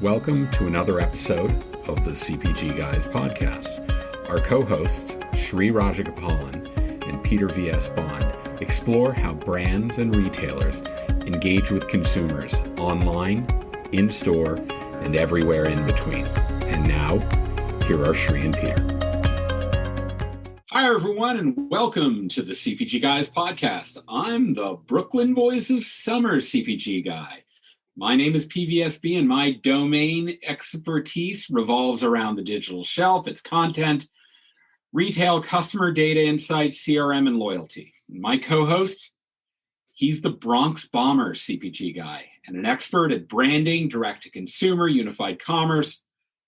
Welcome to another episode of the CPG Guys podcast. Our co-hosts, Sri Rajagopalan and Peter V.S. Bond, explore how brands and retailers engage with consumers online, in-store, and everywhere in between. And now, here are Sri and Peter. Hi, everyone, and welcome to the CPG Guys podcast. I'm the Brooklyn Boys of Summer CPG guy. My name is PVSB, and my domain expertise revolves around the digital shelf, its content, retail, customer data insights, CRM, and loyalty. My co-host, he's the Bronx Bomber CPG guy and an expert at branding, direct-to-consumer, unified commerce,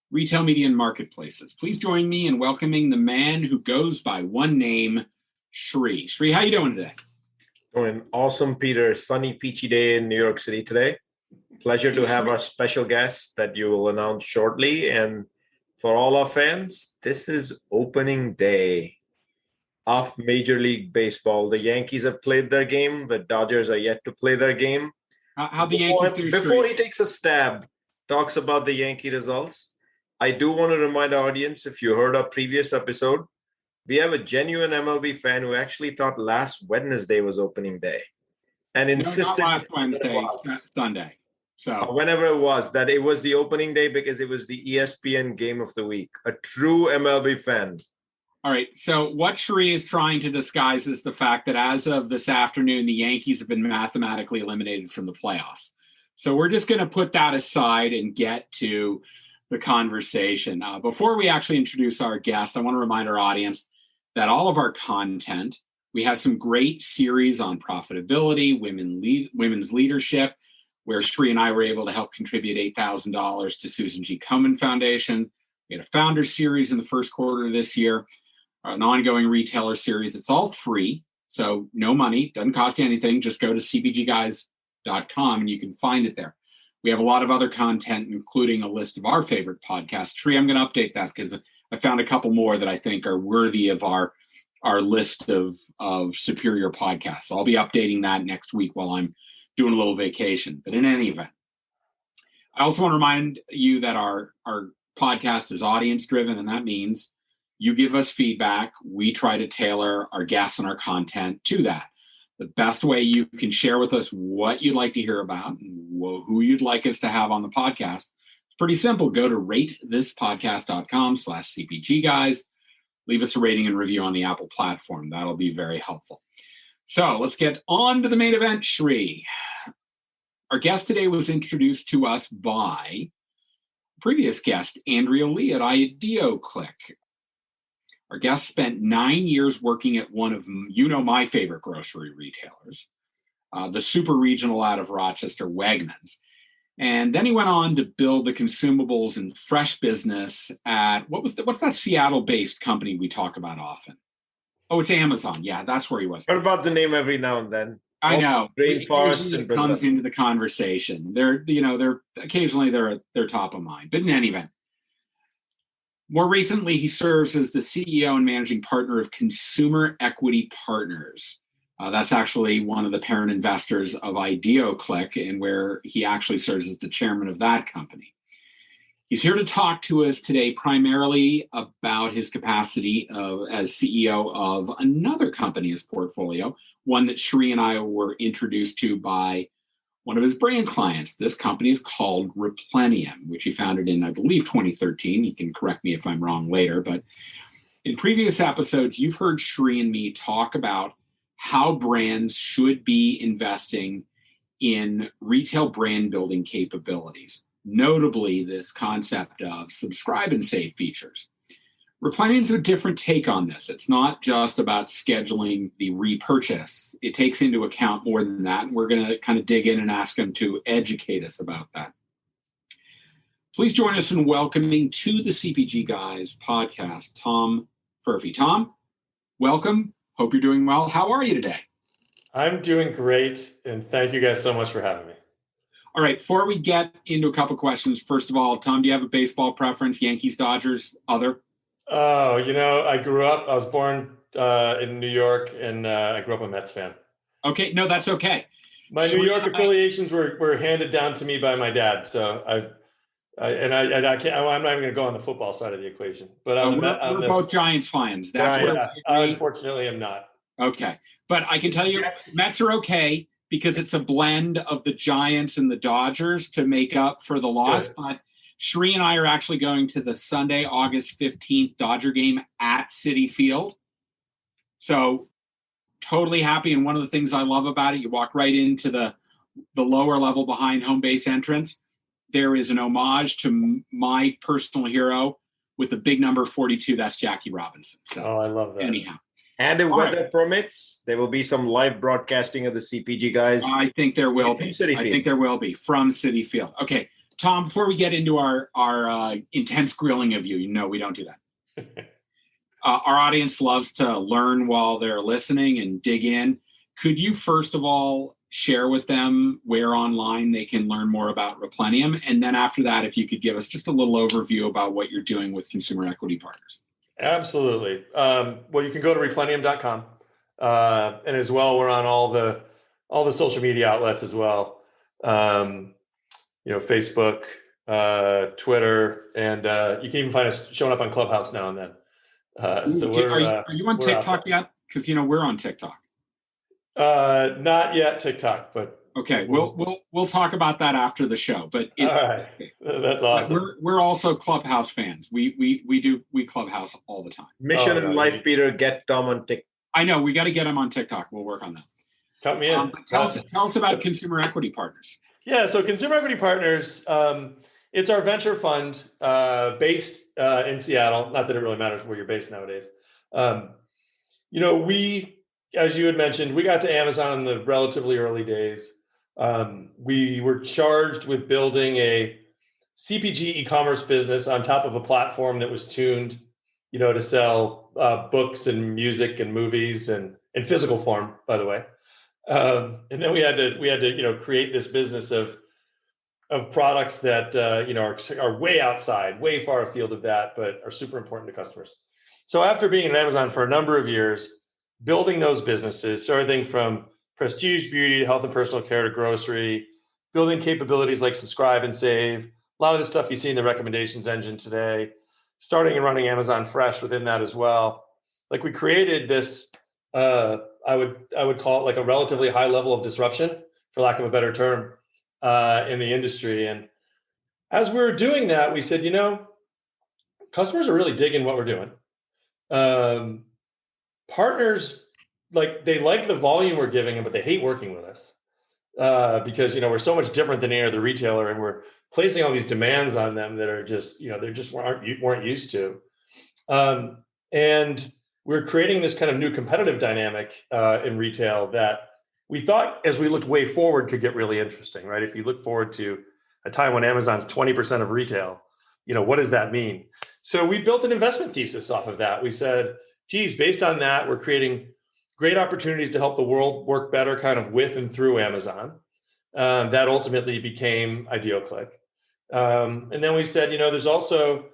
retail media, and marketplaces. Please join me in welcoming the man who goes by one name, Sri. Sri, how you doing today? Doing awesome, Peter. Sunny, peachy day in New York City today. Pleasure to have our special guest that you will announce shortly. And for all our fans, this is opening day of Major League Baseball. The Yankees have played their game. The Dodgers are yet to play their game. How the Yankees do? Before he takes a stab, talks about the Yankee results, I do want to remind our audience, if you heard our previous episode, we have a genuine MLB fan who actually thought last Wednesday was opening day and insisted not last Wednesday, Sunday. So whenever it was, that it was the opening day because it was the ESPN game of the week. A true MLB fan. All right. So what Sri is trying to disguise is the fact that as of this afternoon, the Yankees have been mathematically eliminated from the playoffs. So we're just going to put that aside and get to the conversation. Before we actually introduce our guest, I want to remind our audience that all of our content, we have some great series on profitability, women's leadership, where Sri and I were able to help contribute $8,000 to Susan G. Komen Foundation. We had a founder series in the first quarter of this year, an ongoing retailer series. It's all free, so no money, doesn't cost you anything. Just go to cpgguys.com and you can find it there. We have a lot of other content, including a list of our favorite podcasts. Sri, I'm going to update that because I found a couple more that I think are worthy of our list of superior podcasts. So I'll be updating that next week while I'm doing a little vacation. But in any event, I also want to remind you that our podcast is audience driven, and that means you give us feedback. We try to tailor our guests and our content to that. The best way you can share with us what you'd like to hear about and who you'd like us to have on the podcast, it's pretty simple. Go to ratethispodcast.com/CPG guys. Leave us a rating and review on the Apple platform. That'll be very helpful. So let's get on to the main event, Sri. Our guest today was introduced to us by previous guest, Andrea Lee at IdeoClick. Our guest spent 9 years working at one of, my favorite grocery retailers, the super regional out of Rochester, Wegmans. And then he went on to build the consumables and fresh business at, what's that Seattle-based company we talk about often? Oh, it's Amazon. Yeah, that's where he was. What about the name every now and then? I know. Rainforest and Brazil comes into the conversation. They're occasionally they're top of mind. But in any event, more recently, he serves as the CEO and managing partner of Consumer Equity Partners. That's actually one of the parent investors of IdeoClick, and where he actually serves as the chairman of that company. He's here to talk to us today primarily about his capacity as CEO of another company, his portfolio, one that Sri and I were introduced to by one of his brand clients. This company is called Replenium, which he founded in, I believe, 2013. He can correct me if I'm wrong later. But in previous episodes, you've heard Sri and me talk about how brands should be investing in retail brand building capabilities. Notably, this concept of subscribe and save features. Replenium is a different take on this. It's not just about scheduling the repurchase. It takes into account more than that. And we're going to kind of dig in and ask him to educate us about that. Please join us in welcoming to the CPG Guys podcast, Tom Furphy. Tom, welcome. Hope you're doing well. How are you today? I'm doing great. And thank you guys so much for having me. All right, before we get into a couple questions, first of all, Tom, do you have a baseball preference? Yankees, Dodgers, other? Oh, I was born in New York, and I grew up a Mets fan. Okay, no, that's okay. My New York affiliations were handed down to me by my dad, so I'm not even going to go on the football side of the equation, but we're both Giants fans. That's Right. where I unfortunately am not. Okay, but I can tell you, Mets are okay because it's a blend of the Giants and the Dodgers to make up for the loss. Good. But Shree and I are actually going to the Sunday, August 15th Dodger game at Citi Field. So totally happy. And one of the things I love about it, you walk right into the lower level behind home base entrance. There is an homage to my personal hero with the big number 42. That's Jackie Robinson. So I love that. Anyhow. And if weather permits, there will be some live broadcasting of the CPG guys. I think there will be. I think there will be from Citi Field. Okay, Tom, before we get into our intense grilling of you, we don't do that. Our audience loves to learn while they're listening and dig in. Could you first of all share with them where online they can learn more about Replenium? And then after that, if you could give us just a little overview about what you're doing with Consumer Equity Partners. Absolutely. Well, you can go to replenium.com. And as well, we're on all the social media outlets as well. Facebook, Twitter, and you can even find us showing up on Clubhouse now and then. Are you on TikTok yet? Because we're on TikTok. Not yet TikTok, but okay, we'll talk about that after the show. But it's all right. That's awesome. We're also Clubhouse fans. We Clubhouse all the time. Mission in life, Peter. Get Tom on TikTok. I know we got to get him on TikTok. We'll work on that. Count me in. Tell us about Consumer Equity Partners. Yeah, so Consumer Equity Partners, it's our venture fund based in Seattle. Not that it really matters where you're based nowadays. We, as you had mentioned, we got to Amazon in the relatively early days. We were charged with building a CPG e-commerce business on top of a platform that was tuned, to sell books and music and movies and in physical form, by the way. And then we had to create this business of products that are way outside, way far afield of that, but are super important to customers. So after being at Amazon for a number of years, building those businesses, everything from prestige beauty to health and personal care to grocery, building capabilities like subscribe and save, a lot of the stuff you see in the recommendations engine today, starting and running Amazon Fresh within that as well. Like we created this, I would call it like a relatively high level of disruption, for lack of a better term, in the industry. And as we were doing that, we said, customers are really digging what we're doing. Partners, they like the volume we're giving them, but they hate working with us because, we're so much different than any other retailer, and we're placing all these demands on them that are just, they just weren't used to. And we're creating this kind of new competitive dynamic in retail that we thought, as we looked way forward, could get really interesting, right? If you look forward to a time when Amazon's 20% of retail, what does that mean? So we built an investment thesis off of that. We said, geez, based on that, we're creating great opportunities to help the world work better kind of with and through Amazon. That ultimately became IdealClick. And then we said, there's also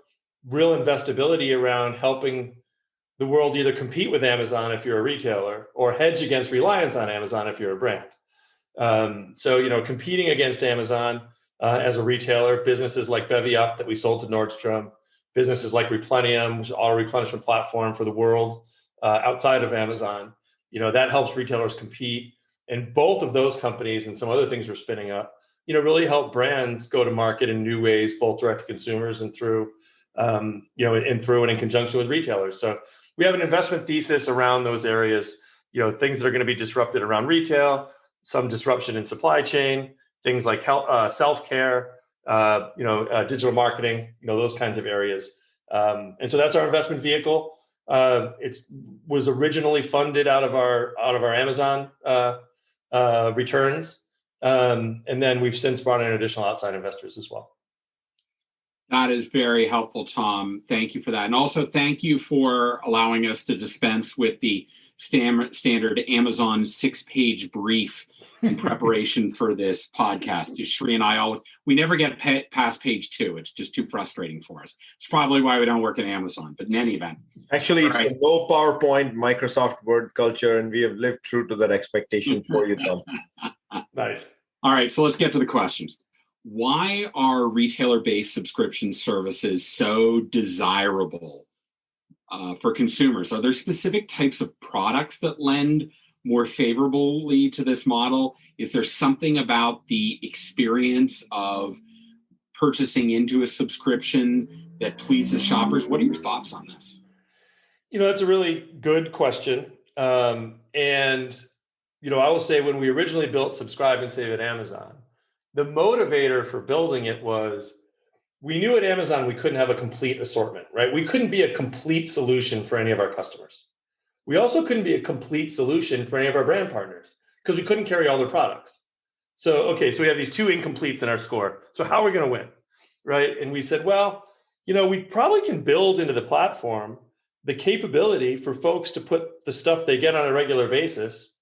real investability around helping the world either compete with Amazon if you're a retailer or hedge against reliance on Amazon if you're a brand. So competing against Amazon as a retailer, businesses like Bevy Up that we sold to Nordstrom, businesses like Replenium, which is our replenishment platform for the world outside of Amazon, that helps retailers compete. And both of those companies and some other things we're spinning up, really help brands go to market in new ways, both direct to consumers and through, and in conjunction with retailers. So we have an investment thesis around those areas, things that are going to be disrupted around retail, some disruption in supply chain, things like health, self-care, digital marketing, those kinds of areas. And so that's our investment vehicle. It was originally funded out of our Amazon returns. And then we've since brought in additional outside investors as well. That is very helpful, Tom. Thank you for that. And also thank you for allowing us to dispense with the standard Amazon 6-page brief in preparation for this podcast. Shree and I we never get past page 2. It's just too frustrating for us. It's probably why we don't work at Amazon, but in any event. Actually, it's a no PowerPoint, Microsoft Word culture, and we have lived true to that expectation for you, Tom. Nice. All right, so let's get to the questions. why are retailer-based subscription services so desirable for consumers? Are there specific types of products that lend more favorably to this model? Is there something about the experience of purchasing into a subscription that pleases shoppers? What are your thoughts on this? That's a really good question. I will say when we originally built Subscribe and Save at Amazon, the motivator for building it was we knew at Amazon we couldn't have a complete assortment, right? We couldn't be a complete solution for any of our customers. We also couldn't be a complete solution for any of our brand partners because we couldn't carry all their products. So we have these two incompletes in our score. So how are we going to win, right? And we said, well, we probably can build into the platform the capability for folks to put the stuff they get on a regular basis,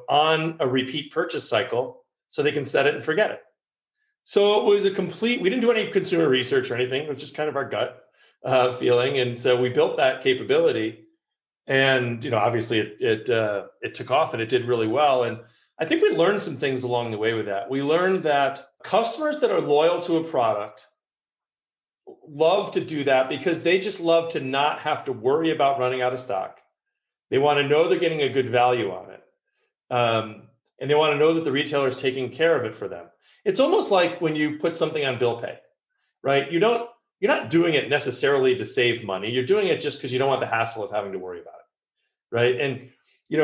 on a repeat purchase cycle so they can set it and forget it. So it was we didn't do any consumer research or anything. It was just kind of our gut feeling. And so we built that capability. And, obviously it took off and it did really well. And I think we learned some things along the way with that. We learned that customers that are loyal to a product love to do that because they just love to not have to worry about running out of stock. They want to know they're getting a good value on it. And they want to know that the retailer is taking care of it for them. It's almost like when you put something on bill pay, right? You're not doing it necessarily to save money. You're doing it just because you don't want the hassle of having to worry about it, right? And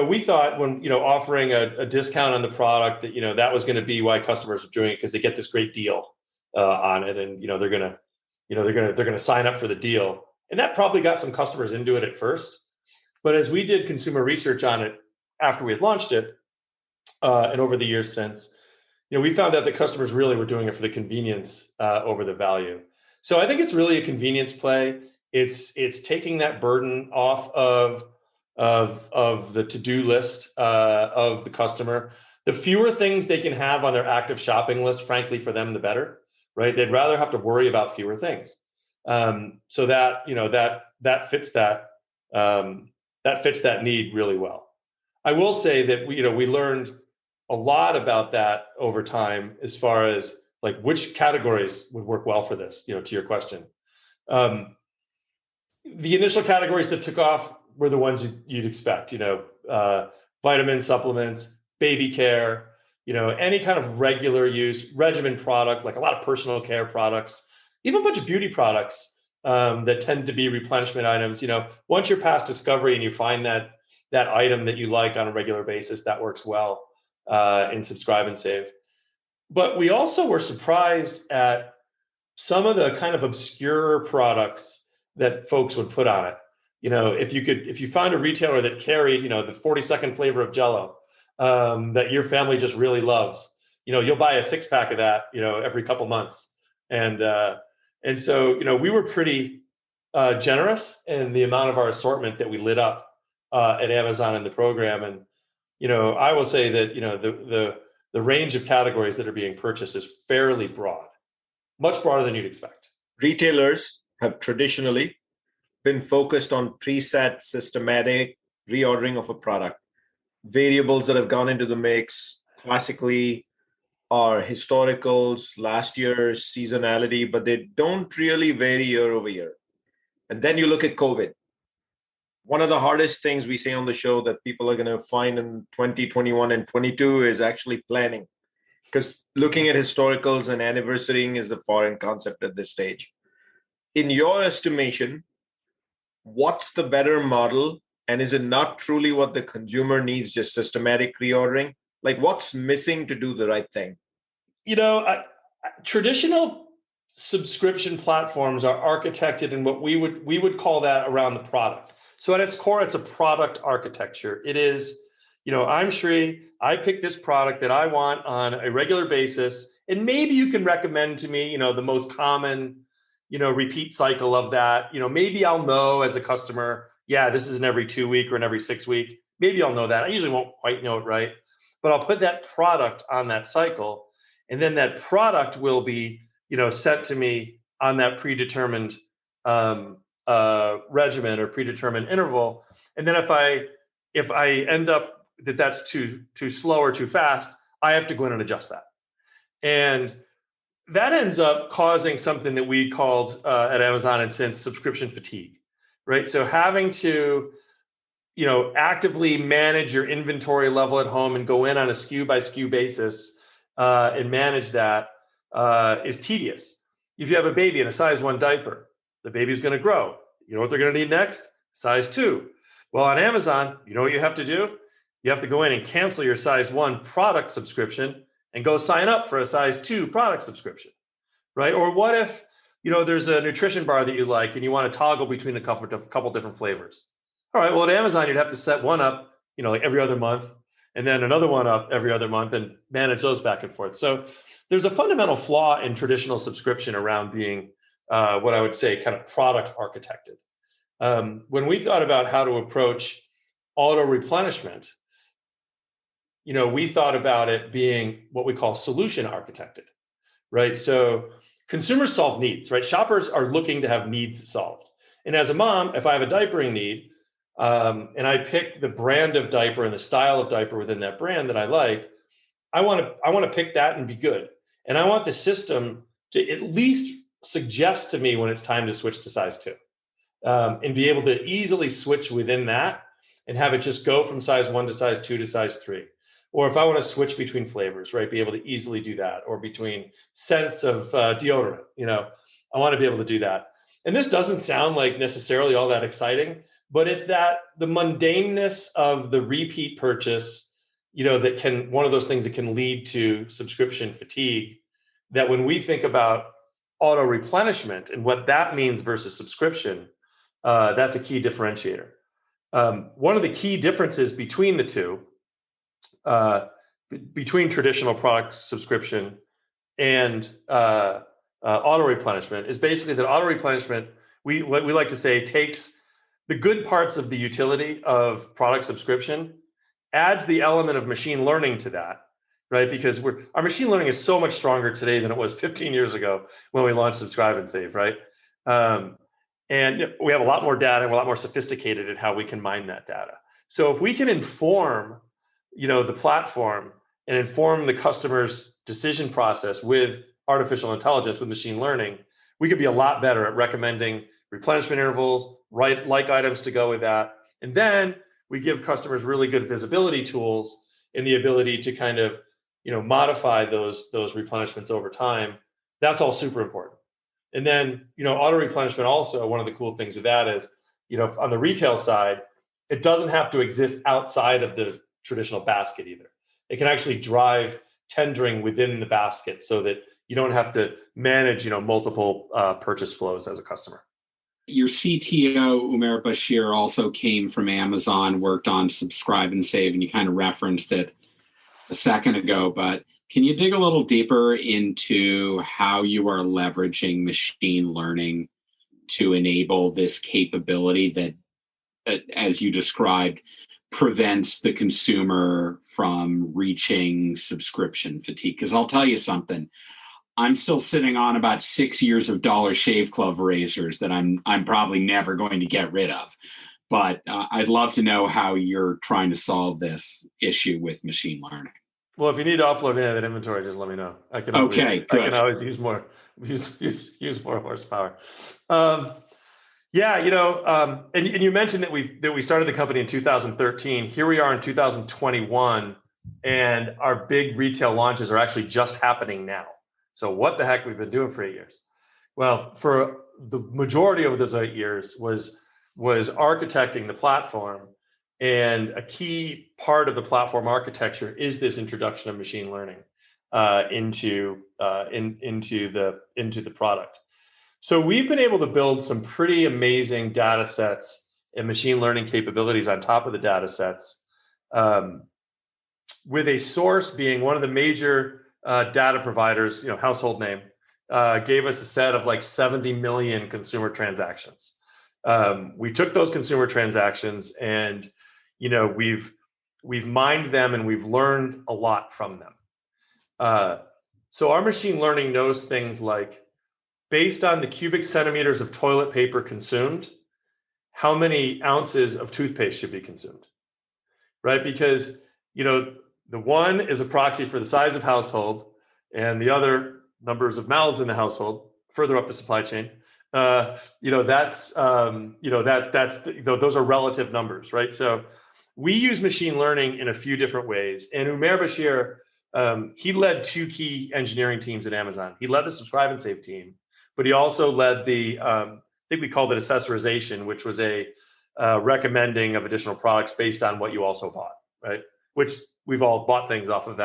we thought when offering a discount on the product that that was going to be why customers are doing it because they get this great deal on it, and they're gonna sign up for the deal, and that probably got some customers into it at first. But as we did consumer research on it after we had launched it, and over the years since, we found out that customers really were doing it for the convenience over the value. So I think it's really a convenience play. It's taking that burden off of the to-do list of the customer. The fewer things they can have on their active shopping list, frankly, for them, the better, right? They'd rather have to worry about fewer things. So that fits that need really well. I will say that we learned a lot about that over time as far as like which categories would work well for this, to your question. The initial categories that took off were the ones you'd expect, vitamins, supplements, baby care, any kind of regular use regimen product, like a lot of personal care products, even a bunch of beauty products that tend to be replenishment items. Once you're past discovery and you find that item that you like on a regular basis, that works well in Subscribe and Save. But we also were surprised at some of the kind of obscure products that folks would put on it. If you found a retailer that carried, the 42nd flavor of Jell-O that your family just really loves, you'll buy a 6-pack of that, every couple months. And so, we were pretty generous in the amount of our assortment that we lit up at Amazon in the program. And, I will say that, the range of categories that are being purchased is fairly broad, much broader than you'd expect. Retailers have traditionally been focused on preset systematic reordering of a product. Variables that have gone into the mix classically are historicals, last year's seasonality, but they don't really vary year over year. And then you look at COVID. One of the hardest things we say on the show that people are going to find in 2021 and 22 is actually planning. Because looking at historicals and anniversarying is a foreign concept at this stage. In your estimation, what's the better model? And is it not truly what the consumer needs, just systematic reordering? Like what's missing to do the right thing? Traditional subscription platforms are architected in what we would call that around the product. So at its core, it's a product architecture. It is, I'm Shri, I pick this product that I want on a regular basis. And maybe you can recommend to me, the most common, repeat cycle of that. Maybe I'll know as a customer, yeah, this is an every 2 week or an every 6 week. Maybe I'll know that. I usually won't quite know it right, but I'll put that product on that cycle. And then that product will be, sent to me on that predetermined regimen or predetermined interval. And then if I end up that's too slow or too fast, I have to go in and adjust that. And that ends up causing something that we called at Amazon and since subscription fatigue, right? So having to, actively manage your inventory level at home and go in on a SKU by SKU basis and manage that is tedious. If you have a baby in a size 1 diaper, the baby's going to grow. You know what they're going to need next? Size 2. Well, on Amazon, you know what you have to do? You have to go in and cancel your size 1 product subscription and go sign up for a size 2 product subscription, right? Or what if, there's a nutrition bar that you like and you want to toggle between a couple different flavors? All right, well, at Amazon, you'd have to set one up, like every other month, and then another one up every other month and manage those back and forth. So there's a fundamental flaw in traditional subscription around being what I would say kind of product architected. When we thought about how to approach auto replenishment, we thought about it being what we call solution architected, right? So consumers solve needs, right? Shoppers are looking to have needs solved. And as a mom, if I have a diapering need, and I pick the brand of diaper and the style of diaper within that brand that I like, I want to pick that and be good. And I want the system to at least suggest to me when it's time to switch to size 2, and be able to easily switch within that and have it just go from size 1 to size 2 to size 3. Or if I want to switch between flavors, right, be able to easily do that, or between scents of deodorant, I want to be able to do that. And this doesn't sound like necessarily all that exciting, but it's that the mundaneness of the repeat purchase, that can, one of those things that can lead to subscription fatigue, that when we think about auto replenishment and what that means versus subscription, that's a key differentiator. One of the key differences between the two, between traditional product subscription and auto replenishment, is basically that auto replenishment, what we like to say, takes the good parts of the utility of product subscription, adds the element of machine learning to that, right? Because our machine learning is so much stronger today than it was 15 years ago when we launched Subscribe and Save, right? And we have a lot more data and we're a lot more sophisticated in how we can mine that data. So if we can inform, the platform and inform the customer's decision process with artificial intelligence, with machine learning, we could be a lot better at recommending replenishment intervals, like items to go with that. And then we give customers really good visibility tools and the ability to kind of, modify those replenishments over time. That's all super important. And then, auto replenishment also, one of the cool things with that is, on the retail side, it doesn't have to exist outside of the traditional basket either. It can actually drive tendering within the basket so that you don't have to manage, multiple purchase flows as a customer. Your CTO, Umair Bashir, also came from Amazon, worked on Subscribe and Save, and you kind of referenced it a second ago, but can you dig a little deeper into how you are leveraging machine learning to enable this capability that, as you described, prevents the consumer from reaching subscription fatigue? Because I'll tell you something, I'm still sitting on about 6 years of Dollar Shave Club razors that I'm probably never going to get rid of. But I'd love to know how you're trying to solve this issue with machine learning. Well, if you need to offload any of that inventory, just let me know. I can always use more horsepower. And you mentioned that we started the company in 2013. Here we are in 2021, and our big retail launches are actually just happening now. So what the heck we've been doing for 8 years? Well, for the majority of those 8 years was architecting the platform, and a key part of the platform architecture is this introduction of machine learning into the product. So we've been able to build some pretty amazing data sets and machine learning capabilities on top of the data sets, with a source being one of the major data providers, household name, gave us a set of like 70 million consumer transactions. We took those consumer transactions and, we've mined them and we've learned a lot from them. So our machine learning knows things like, based on the cubic centimeters of toilet paper consumed, how many ounces of toothpaste should be consumed, right? Because, the one is a proxy for the size of household, and the other numbers of mouths in the household, further up the supply chain, that's those are relative numbers, right? So we use machine learning in a few different ways. And Umair Bashir, he led 2 key engineering teams at Amazon. He led the Subscribe and Save team, but he also led the, I think we called it accessorization, which was a recommending of additional products based on what you also bought, right? Which we've all bought things off of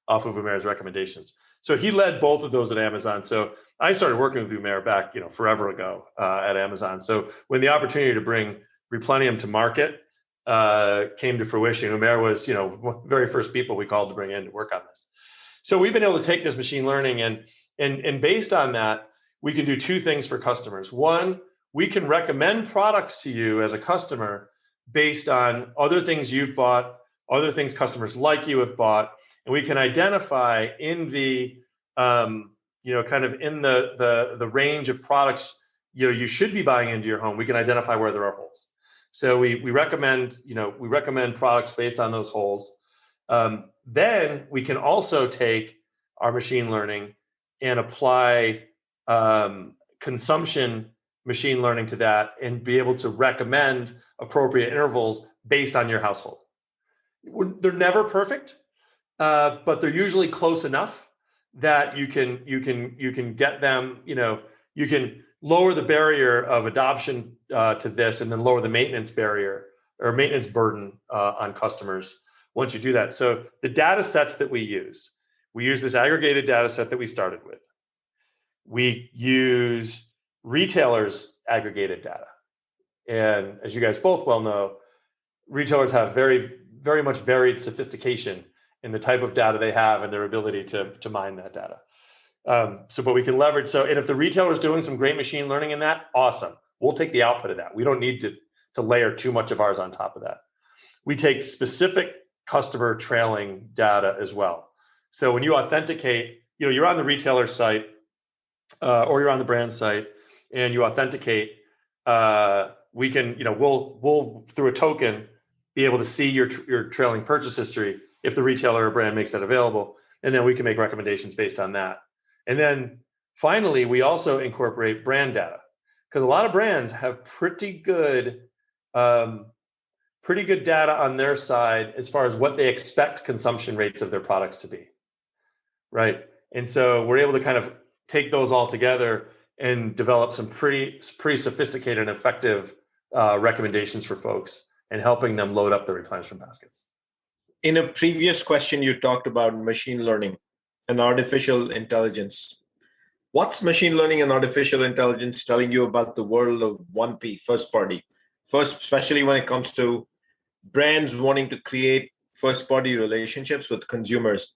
Umair's recommendations. So he led both of those at Amazon. So I started working with Umair back, forever ago at Amazon. So when the opportunity to bring Replenium to market came to fruition, Umair was, one of the very first people we called to bring in to work on this. So we've been able to take this machine learning and based on that, we can do 2 things for customers. One, we can recommend products to you as a customer based on other things you've bought, other things customers like you have bought, and we can identify in the kind of in the range of products you should be buying into your home. We can identify where there are holes. So we recommend products based on those holes. Then we can also take our machine learning and apply consumption machine learning to that and be able to recommend appropriate intervals based on your household. They're never perfect, but they're usually close enough that you can get them, you can lower the barrier of adoption to this and then lower the maintenance barrier or maintenance burden on customers once you do that. So the data sets that we use this aggregated data set that we started with. We use retailers' aggregated data. And as you guys both well know, retailers have very, very much varied sophistication in the type of data they have and their ability to mine that data. But we can leverage. And if the retailer is doing some great machine learning in that, awesome. We'll take the output of that. We don't need to layer too much of ours on top of that. We take specific customer trailing data as well. So when you authenticate, you're on the retailer site or you're on the brand site and you authenticate, we can, we'll through a token be able to see your trailing purchase history if the retailer or brand makes that available, and then we can make recommendations based on that. And then finally, we also incorporate brand data because a lot of brands have pretty good data on their side as far as what they expect consumption rates of their products to be, right? And so we're able to kind of take those all together and develop some pretty sophisticated and effective recommendations for folks and helping them load up the replenishment baskets. In a previous question, you talked about machine learning and artificial intelligence. What's machine learning and artificial intelligence telling you about the world of 1P, first party? First, especially when it comes to brands wanting to create first party relationships with consumers.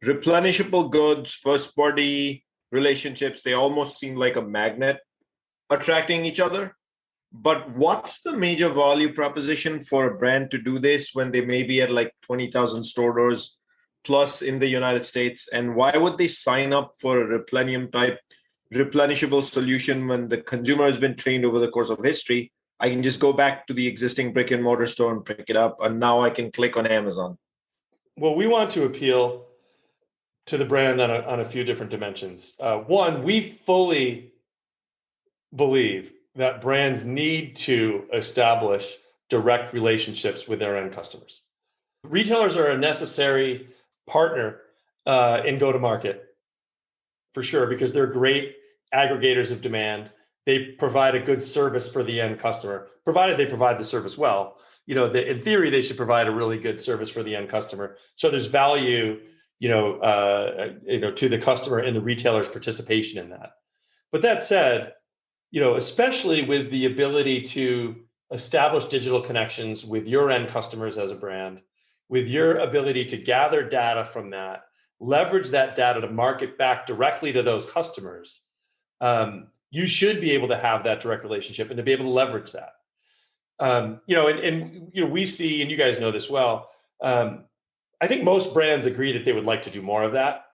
Replenishable goods, first party relationships, they almost seem like a magnet attracting each other. But what's the major value proposition for a brand to do this when they may be at like 20,000 store doors plus in the United States? And why would they sign up for a Replenium type replenishable solution when the consumer has been trained over the course of history? I can just go back to the existing brick and mortar store and pick it up, and now I can click on Amazon. Well, we want to appeal to the brand on a few different dimensions. One, we fully believe that brands need to establish direct relationships with their end customers. Retailers are a necessary partner in go-to-market, for sure, because they're great aggregators of demand. They provide a good service for the end customer, provided they provide the service well. In theory, they should provide a really good service for the end customer. So there's value, to the customer and the retailer's participation in that. But that said, especially with the ability to establish digital connections with your end customers as a brand, with your ability to gather data from that, leverage that data to market back directly to those customers, you should be able to have that direct relationship and to be able to leverage that. We see, and you guys know this well, I think most brands agree that they would like to do more of that,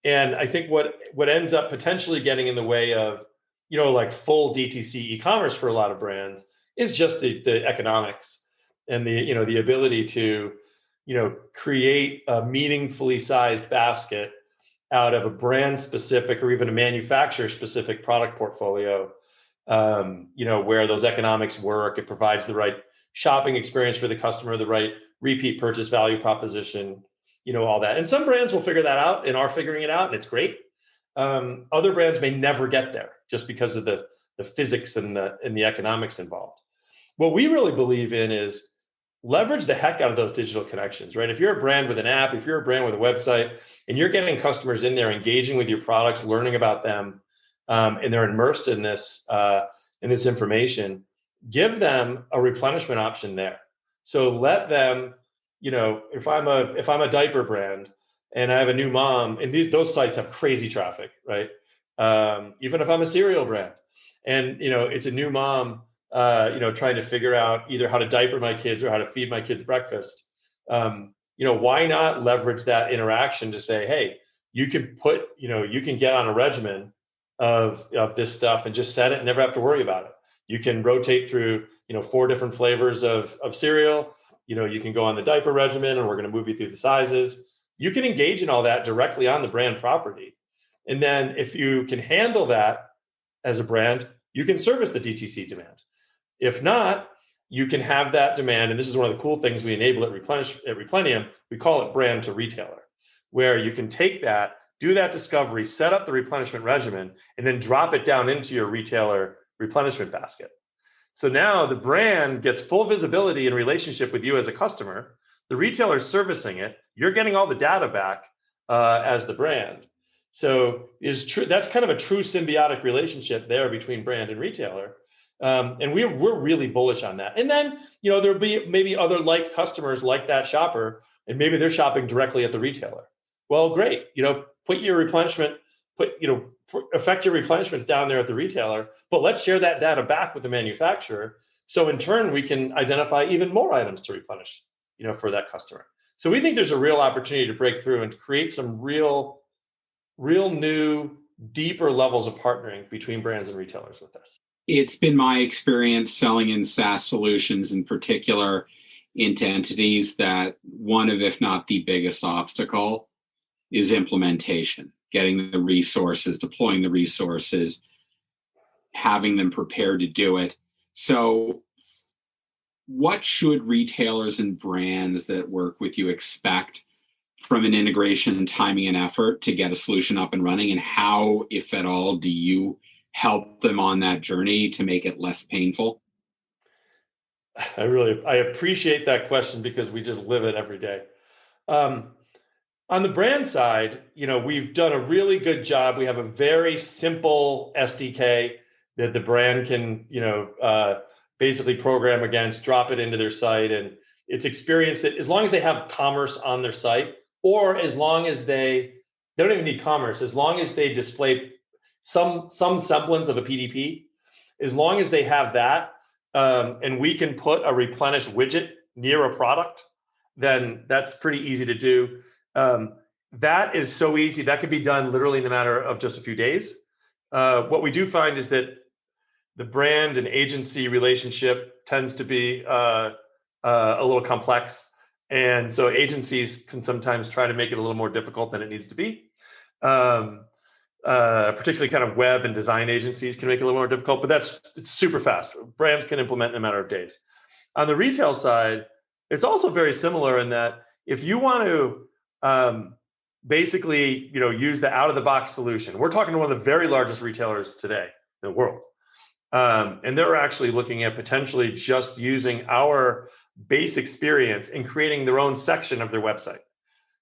and I think what ends up potentially getting in the way of, like full DTC e-commerce for a lot of brands is just the economics and the ability to, create a meaningfully sized basket out of a brand specific or even a manufacturer specific product portfolio, where those economics work. It provides the right shopping experience for the customer, the right repeat purchase value proposition, all that. And some brands will figure that out and are figuring it out, and it's great. Other brands may never get there just because of the physics and the economics involved. What we really believe in is leverage the heck out of those digital connections, right? If you're a brand with an app, if you're a brand with a website, and you're getting customers in there engaging with your products, learning about them, and they're immersed in this information, give them a replenishment option there. So let them, if I'm a diaper brand and I have a new mom, and those sites have crazy traffic, right? Even if I'm a cereal brand and it's a new mom, trying to figure out either how to diaper my kids or how to feed my kids breakfast, why not leverage that interaction to say, hey, you can get on a regimen of this stuff and just set it and never have to worry about it. You can rotate through 4 different flavors of cereal. You can go on the diaper regimen, and we're going to move you through the sizes. You can engage in all that directly on the brand property. And then if you can handle that as a brand, you can service the DTC demand. If not, you can have that demand. And this is one of the cool things we enable at Replenium. We call it brand to retailer, where you can take that, do that discovery, set up the replenishment regimen, and then drop it down into your retailer replenishment basket. So now the brand gets full visibility and relationship with you as a customer. The retailer's servicing it. You're getting all the data back as the brand. So that's kind of a true symbiotic relationship there between brand and retailer. And we're really bullish on that. And then, there'll be maybe other like customers like that shopper, and maybe they're shopping directly at the retailer. Well, great. Put your replenishment, affect your replenishments down there at the retailer, but let's share that data back with the manufacturer. So in turn, we can identify even more items to replenish, for that customer. So we think there's a real opportunity to break through and create some real new, deeper levels of partnering between brands and retailers with this. It's been my experience selling in SaaS solutions, in particular into entities, that one of, if not the biggest obstacle, is implementation, getting the resources, deploying the resources, having them prepared to do it. So what should retailers and brands that work with you expect from an integration, timing, and effort to get a solution up and running? And how, if at all, do you help them on that journey to make it less painful? I appreciate that question, because we just live it every day. On the brand side, we've done a really good job. We have a very simple SDK that the brand can, basically program against, drop it into their site, and it's experienced it as long as they have commerce on their site, or as long as they don't even need commerce, as long as they display some semblance of a PDP, as long as they have that, and we can put a replenish widget near a product, then that's pretty easy to do. That is so easy. That could be done literally in a matter of just a few days. What we do find is that the brand and agency relationship tends to be a little complex. And so agencies can sometimes try to make it a little more difficult than it needs to be. Particularly kind of web and design agencies can make it a little more difficult, but it's super fast. Brands can implement in a matter of days. On the retail side, it's also very similar in that if you want to basically, use the out-of-the-box solution, we're talking to one of the very largest retailers today in the world. And they're actually looking at potentially just using our base experience and creating their own section of their website,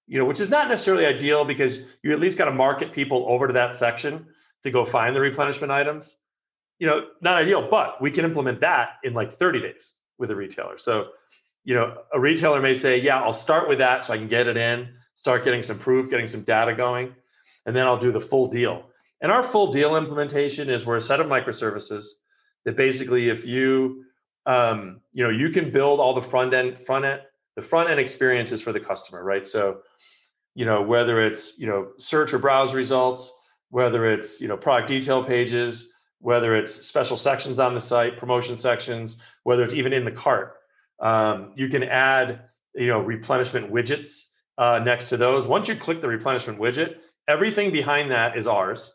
which is not necessarily ideal, because you at least got to market people over to that section to go find the replenishment items. Not ideal, but we can implement that in like 30 days with a retailer. So, a retailer may say, yeah, I'll start with that so I can get it in, start getting some proof, getting some data going, and then I'll do the full deal. And our full deal implementation is we're a set of microservices that basically, if you, you can build all the front end experiences for the customer, right? So, whether it's, search or browse results, whether it's, product detail pages, whether it's special sections on the site, promotion sections, whether it's even in the cart, you can add, replenishment widgets next to those. Once you click the replenishment widget, Everything behind that is ours,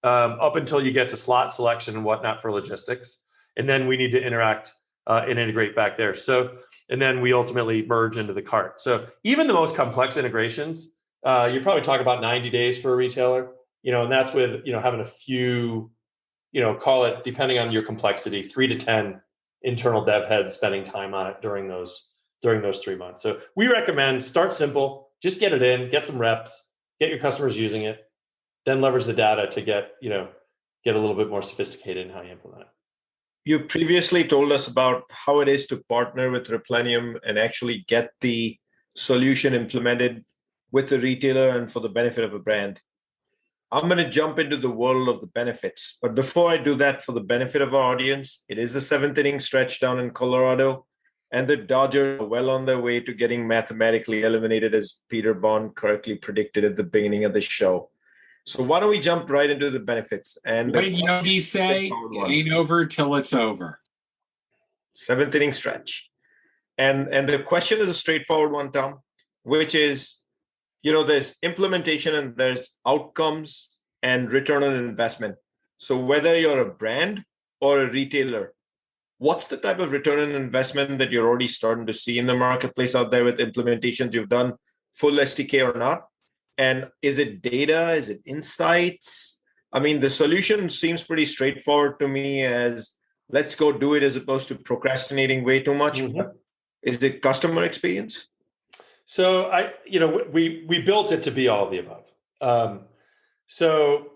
up until you get to slot selection and whatnot for logistics. And then we need to interact and integrate back there. So, and then we ultimately merge into the cart. So even the most complex integrations, you're probably talking about 90 days for a retailer, and that's with, having a few, call it, depending on your complexity, 3 to 10 internal dev heads spending time on it during those 3 months. So we recommend start simple, just get it in, get some reps, get your customers using it, then leverage the data to get a little bit more sophisticated in how you implement it. You previously told us about how it is to partner with Replenium and actually get the solution implemented with the retailer and for the benefit of a brand. I'm going to jump into the world of the benefits. But before I do that, for the benefit of our audience, it is the 7th inning stretch down in Colorado, and the Dodgers are well on their way to getting mathematically eliminated, as Peter Bond correctly predicted at the beginning of the show. So why don't we jump right into the benefits? And what did Yogi say? It ain't over till it's over. 7th inning stretch. And the question is a straightforward one, Tom, which is, there's implementation and there's outcomes and return on investment. So whether you're a brand or a retailer, what's the type of return on investment that you're already starting to see in the marketplace out there with implementations you've done, full SDK or not? And is it data? Is it insights? I mean, the solution seems pretty straightforward to me as let's go do it as opposed to procrastinating way too much. Mm-hmm. Is it customer experience? So we built it to be all of the above. So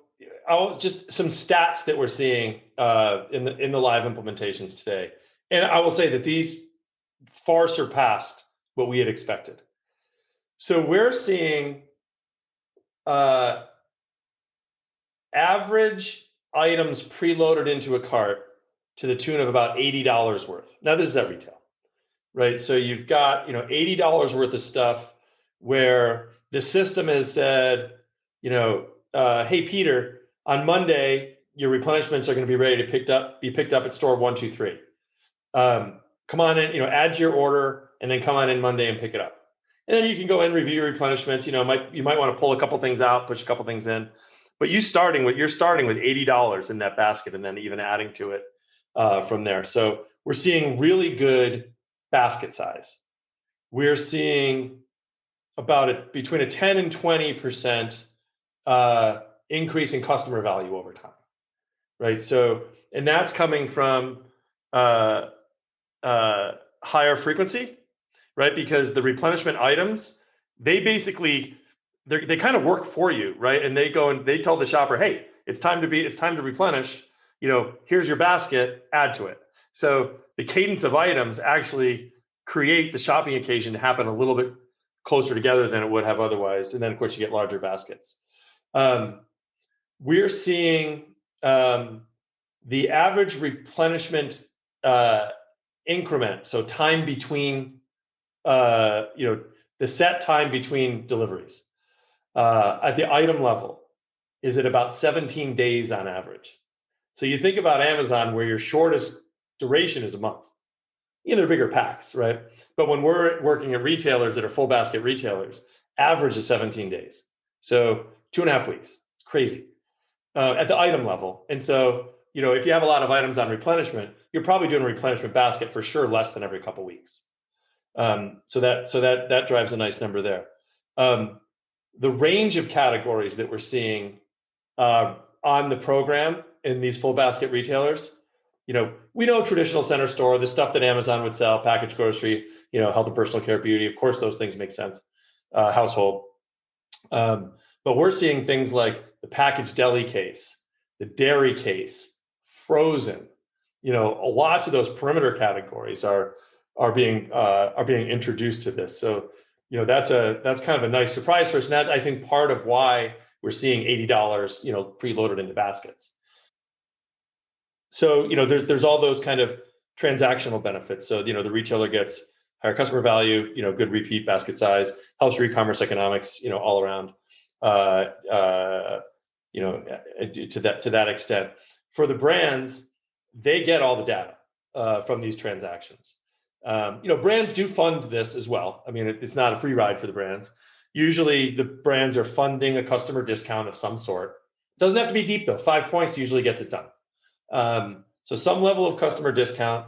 I'll just some stats that we're seeing in the live implementations today, and I will say that these far surpassed what we had expected. So we're seeing average items preloaded into a cart to the tune of about $80 worth. Now this is at retail. Right, so you've got $80 worth of stuff where the system has said, hey Peter, on Monday your replenishments are going to be ready to be picked up at store 123. Come on in, add your order, and then come on in Monday and pick it up. And then you can go and review your replenishments. You might want to pull a couple things out, push a couple things in, but you're starting with $80 in that basket, and then even adding to it from there. So we're seeing really good basket size. We're seeing about between a 10 and 20% increase in customer value over time, right? So, and that's coming from higher frequency, right? Because the replenishment items, they kind of work for you, right? And they go and they tell the shopper, hey, it's time to replenish. Here's your basket, add to it. So the cadence of items actually create the shopping occasion to happen a little bit closer together than it would have otherwise. And then, of course, you get larger baskets. We're seeing the average replenishment increment, so time between, the set time between deliveries at the item level is at about 17 days on average. So you think about Amazon, where your shortest duration is a month. They're bigger packs, right? But when we're working at retailers that are full basket retailers, average is 17 days. So 2.5 weeks. It's crazy at the item level. And so, if you have a lot of items on replenishment, you're probably doing a replenishment basket for sure less than every couple weeks. So that drives a nice number there. The range of categories that we're seeing on the program in these full basket retailers, we know traditional center store, the stuff that Amazon would sell, packaged grocery, health and personal care, beauty, of course, those things make sense, household. But we're seeing things like the packaged deli case, the dairy case, frozen, lots of those perimeter categories are being introduced to this. So, that's kind of a nice surprise for us. And that's, I think, part of why we're seeing $80, preloaded into baskets. So, there's all those kind of transactional benefits. So, the retailer gets higher customer value, good repeat basket size, helps your e-commerce economics, all around, to that extent. For the brands, they get all the data from these transactions. Brands do fund this as well. I mean, it's not a free ride for the brands. Usually the brands are funding a customer discount of some sort. Doesn't have to be deep though. 5 points usually gets it done. So some level of customer discount,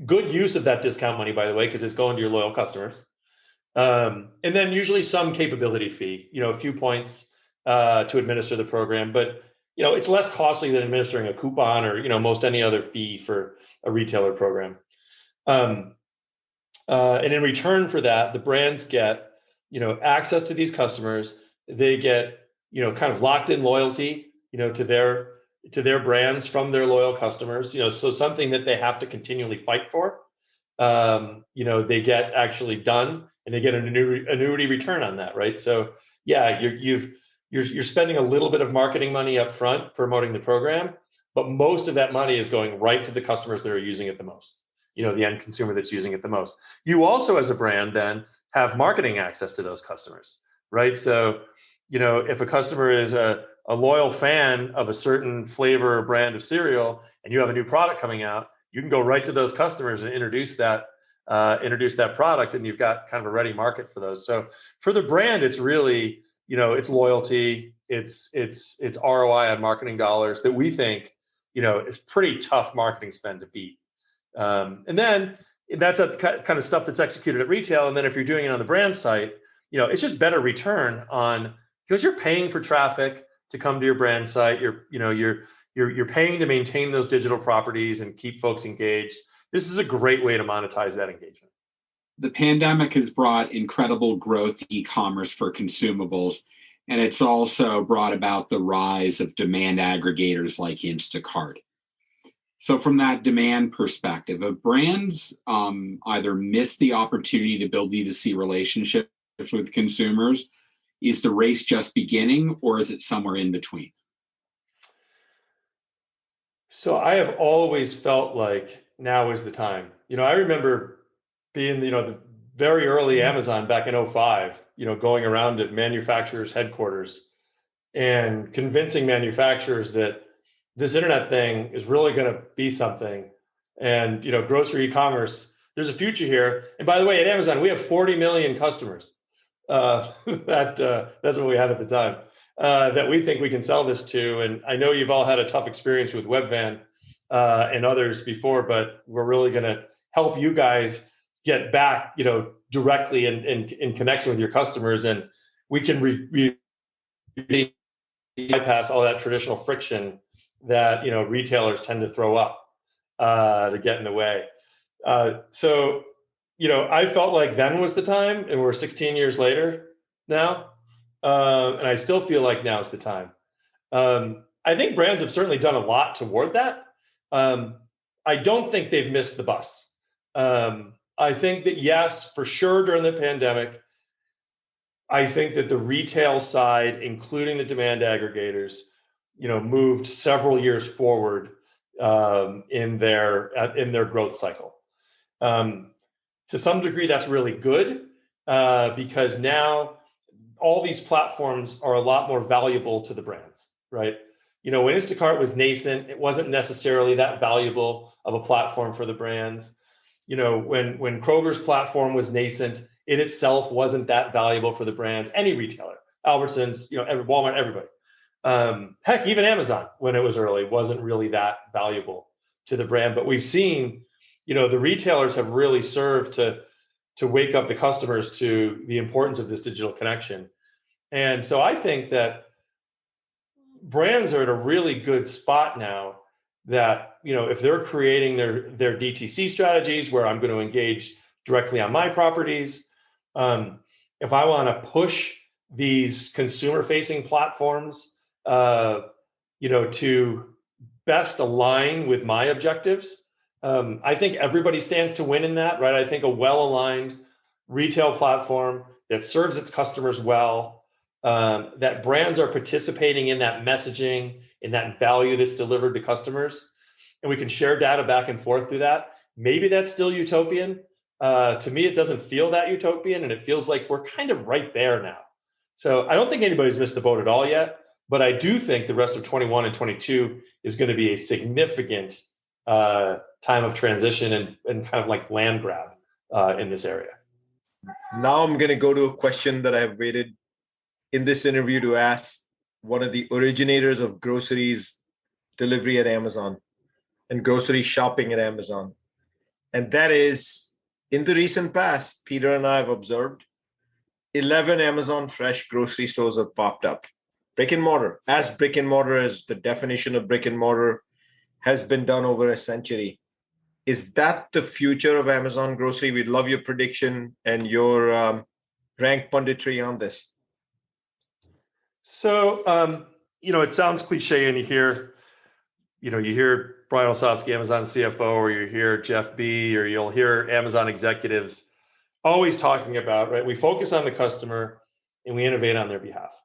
good use of that discount money, by the way, because it's going to your loyal customers. And then usually some capability fee, a few points to administer the program. But it's less costly than administering a coupon or most any other fee for a retailer program. And in return for that, the brands get access to these customers. They get kind of locked in loyalty to their brands from their loyal customers. So something that they have to continually fight for. They get actually done, and they get an annuity return on that, right? So yeah, you're spending a little bit of marketing money up front promoting the program, but most of that money is going right to the customers that are using it the most. The end consumer that's using it the most. You also, as a brand, then have marketing access to those customers, right? So, if a customer is a loyal fan of a certain flavor or brand of cereal, and you have a new product coming out, you can go right to those customers and introduce that product, and you've got kind of a ready market for those. So for the brand, it's really, it's loyalty, it's ROI on marketing dollars that we think, is pretty tough marketing spend to beat. And then that's a kind of stuff that's executed at retail. And then if you're doing it on the brand site, it's just better return on, because you're paying for traffic to come to your brand site. You're paying to maintain those digital properties and keep folks engaged. This is a great way to monetize that engagement. The pandemic has brought incredible growth to e-commerce for consumables, and it's also brought about the rise of demand aggregators like Instacart. So from that demand perspective, if brands either miss the opportunity to build D2C relationships with consumers, is the race just beginning, or is it somewhere in between? So I have always felt like now is the time. I remember being, the very early Amazon back in 2005, going around at manufacturers' headquarters and convincing manufacturers that this internet thing is really going to be something. And, grocery e-commerce, there's a future here. And by the way, at Amazon, we have 40 million customers. That's what we had at the time. That we think we can sell this to. And I know you've all had a tough experience with Webvan and others before, but we're really going to help you guys get back, directly in connection with your customers. And we can bypass all that traditional friction that, retailers tend to throw up to get in the way. So, I felt like then was the time, and we're 16 years later now. And I still feel like now is the time. I think brands have certainly done a lot toward that. I don't think they've missed the bus. I think that, yes, for sure, during the pandemic, I think that the retail side, including the demand aggregators, moved several years forward in their growth cycle. To some degree, that's really good because now all these platforms are a lot more valuable to the brands, right? When Instacart was nascent, it wasn't necessarily that valuable of a platform for the brands. When Kroger's platform was nascent, it itself wasn't that valuable for the brands. Any retailer, Albertsons, Walmart, everybody. Heck, even Amazon, when it was early, wasn't really that valuable to the brand. But we've seen, the retailers have really served to wake up the customers to the importance of this digital connection. And so I think that brands are at a really good spot now that, if they're creating their DTC strategies where I'm going to engage directly on my properties, if I want to push these consumer-facing platforms, to best align with my objectives, I think everybody stands to win in that, right? I think a well-aligned retail platform that serves its customers well, that brands are participating in that messaging, in that value that's delivered to customers, and we can share data back and forth through that. Maybe that's still utopian. To me, it doesn't feel that utopian, and it feels like we're kind of right there now. So I don't think anybody's missed the boat at all yet, but I do think the rest of 21 and 22 is going to be a significant time of transition and kind of like land grab in this area. Now I'm going to go to a question that I've waited in this interview to ask one of the originators of groceries delivery at Amazon and grocery shopping at Amazon. And that is, in the recent past, Peter and I have observed 11 Amazon Fresh grocery stores have popped up. Brick and mortar, as brick and mortar as the definition of brick and mortar has been done over a century. Is that the future of Amazon grocery? We'd love your prediction and your rank punditry on this. So, it sounds cliche, and you hear Brian Olsavsky, Amazon CFO, or you hear Jeff B, or you'll hear Amazon executives always talking about, right? We focus on the customer and we innovate on their behalf.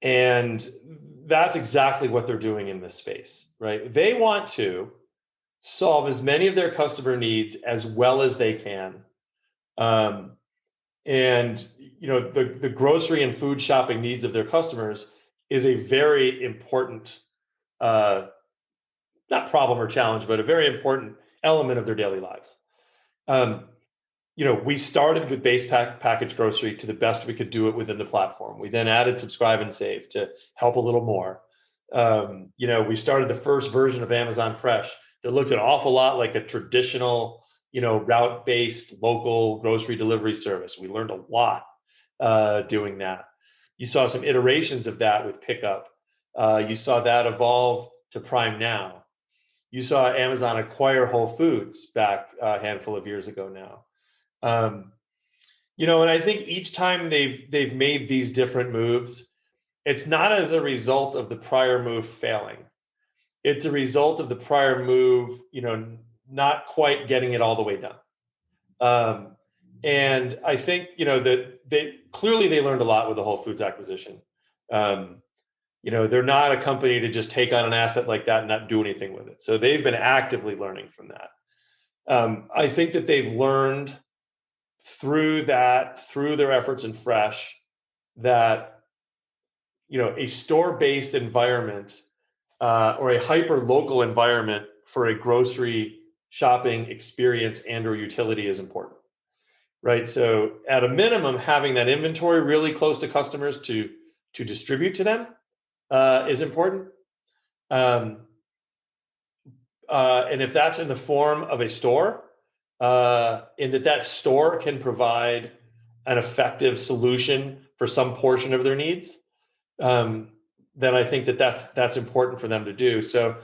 And that's exactly what they're doing in this space, right? They want to solve as many of their customer needs as well as they can. The grocery and food shopping needs of their customers is a very important, not problem or challenge, but a very important element of their daily lives. We started with base packaged grocery to the best we could do it within the platform. We then added subscribe and save to help a little more. We started the first version of Amazon Fresh that looked an awful lot like a traditional, route-based local grocery delivery service. We learned a lot doing that. You saw some iterations of that with pickup. You saw that evolve to Prime Now. You saw Amazon acquire Whole Foods back a handful of years ago now. And I think each time they've made these different moves, it's not as a result of the prior move failing. It's a result of the prior move, not quite getting it all the way done. And I think, that they learned a lot with the Whole Foods acquisition. They're not a company to just take on an asset like that and not do anything with it. So they've been actively learning from that. I think that they've learned through their efforts in Fresh, that, a store-based environment or a hyper-local environment for a grocery shopping experience and or utility is important, right? So at a minimum, having that inventory really close to customers to distribute to them is important. And if that's in the form of a store, in that store can provide an effective solution for some portion of their needs, then I think that's important for them to do. So,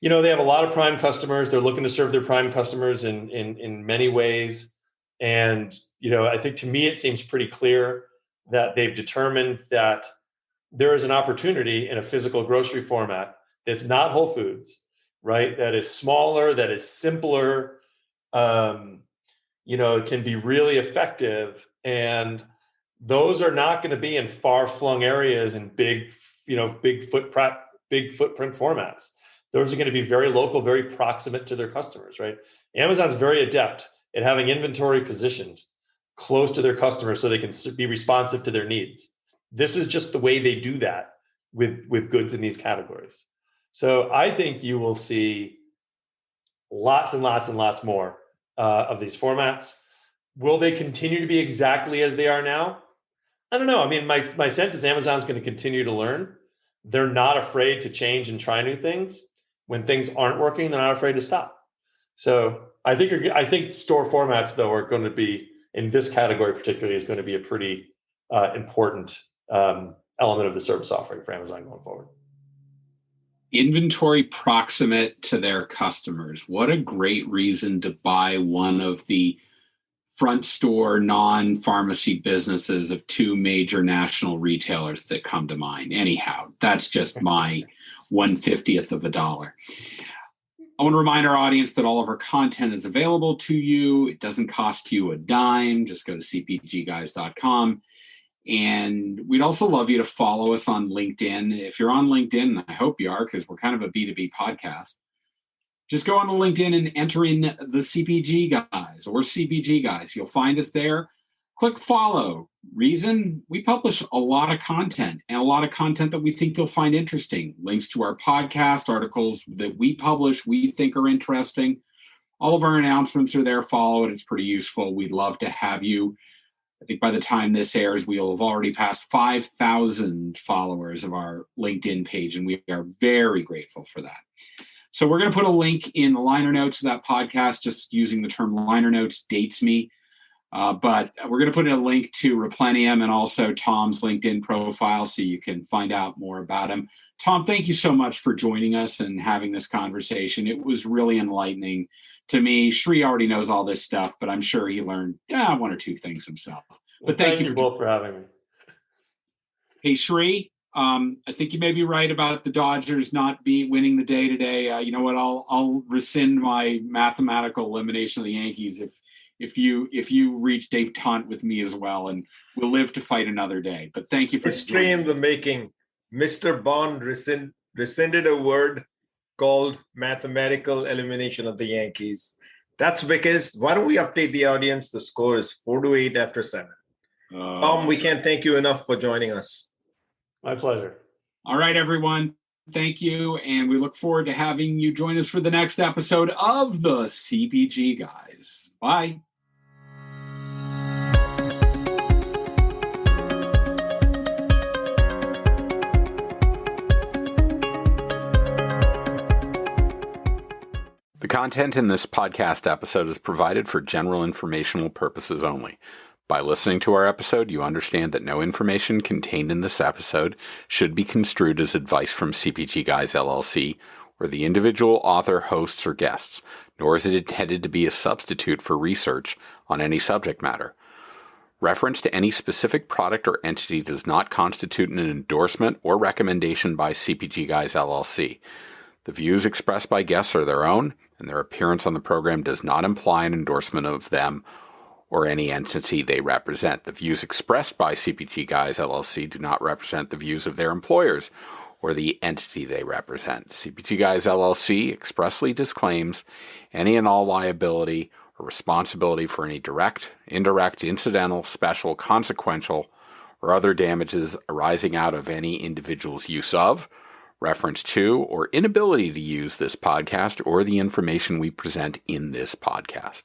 they have a lot of Prime customers. They're looking to serve their Prime customers in many ways. And, I think to me, it seems pretty clear that they've determined that there is an opportunity in a physical grocery format that's not Whole Foods, right? That is smaller, that is simpler, it can be really effective. And those are not going to be in far-flung areas and big footprint formats. Those are going to be very local, very proximate to their customers, right? Amazon's very adept at having inventory positioned close to their customers so they can be responsive to their needs. This is just the way they do that with goods in these categories. So I think you will see lots and lots and lots more of these formats. Will they continue to be exactly as they are now? I don't know. I mean, my sense is Amazon's going to continue to learn. They're not afraid to change and try new things. When things aren't working, they're not afraid to stop. So I think store formats, though, are going to be, in this category particularly, is going to be a pretty important element of the service offering for Amazon going forward. Inventory proximate to their customers. What a great reason to buy one of the front store non-pharmacy businesses of two major national retailers that come to mind. Anyhow, that's just my 1/50th of a dollar. I want to remind our audience that all of our content is available to you. It doesn't cost you a dime. Just go to cpgguys.com. And we'd also love you to follow us on LinkedIn. If you're on LinkedIn, and I hope you are, because we're kind of a B2B podcast, just go on to LinkedIn and enter in the CPG Guys or CPG Guys. You'll find us there. Click follow. Reason, we publish a lot of content, and a lot of content that we think you'll find interesting. Links to our podcast, articles that we publish we think are interesting. All of our announcements are there. Follow it. It's pretty useful. We'd love to have you I think by the time this airs, we'll have already passed 5,000 followers of our LinkedIn page, and we are very grateful for that. So we're going to put a link in the liner notes of that podcast. Just using the term liner notes dates me. But we're going to put in a link to Replenium and also Tom's LinkedIn profile so you can find out more about him. Tom, thank you so much for joining us and having this conversation. It was really enlightening to me. Sri already knows all this stuff, but I'm sure he learned one or two things himself. But thank you both for having me. Hey, Sri, I think you may be right about the Dodgers not winning the day today. You know what? I'll rescind my mathematical elimination of the Yankees if you reach detente with me as well, and we'll live to fight another day. But thank you for history in the making. Mr. Bond rescinded a word called mathematical elimination of the Yankees. That's because, why don't we update the audience? The score is 4-8 after 7. Tom, we can't thank you enough for joining us. My pleasure. All right, everyone. Thank you. And we look forward to having you join us for the next episode of the CPG Guys. Bye. The content in this podcast episode is provided for general informational purposes only. By listening to our episode, you understand that no information contained in this episode should be construed as advice from CPG Guys LLC or the individual author, hosts, or guests, nor is it intended to be a substitute for research on any subject matter. Reference to any specific product or entity does not constitute an endorsement or recommendation by CPG Guys LLC. The views expressed by guests are their own, and their appearance on the program does not imply an endorsement of them or any entity they represent. The views expressed by CPG Guys LLC do not represent the views of their employers or the entity they represent. CPG Guys LLC expressly disclaims any and all liability or responsibility for any direct, indirect, incidental, special, consequential, or other damages arising out of any individual's use of, reference to, or inability to use this podcast or the information we present in this podcast.